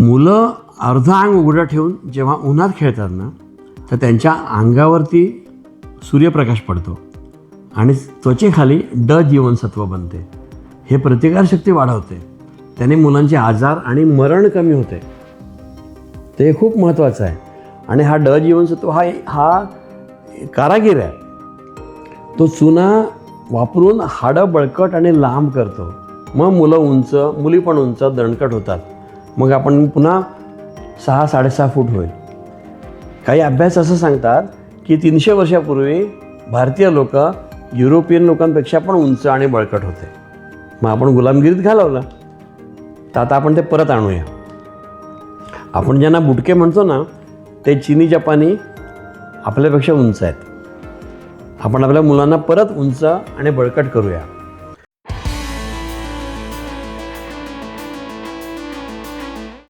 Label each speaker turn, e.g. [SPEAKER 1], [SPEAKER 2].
[SPEAKER 1] मुलं अर्ध अंग उघडं ठेवून जेव्हा उन्हात खेळतात ना, तर त्यांच्या अंगावरती सूर्यप्रकाश पडतो आणि त्वचेखाली ड जीवनसत्व बनते. हे प्रतिकारशक्ती वाढवते. त्याने मुलांचे आजार आणि मरण कमी होते. ते खूप महत्त्वाचं आहे. आणि हा ड जीवनसत्व हा कारागीर आहे. तो चुना वापरून हाडं बळकट आणि लांब करतो. मग मुलं उंच, मुली पण उंच, दणकट होतात. मग आपण पुन्हा 6-6.5 फूट होईल. काही अभ्यास असं सांगतात की 300 वर्षापूर्वी भारतीय लोक युरोपियन लोकांपेक्षा पण उंच आणि बळकट होते. मग आपण गुलामगिरीत घालवलं. तर आता आपण ते परत आणूया. आपण ज्यांना बुटके म्हणतो ना, ते चीनी जपानी आपल्यापेक्षा उंच आहेत. आपण आपल्या मुलांना परत उंच आणि बळकट करूया.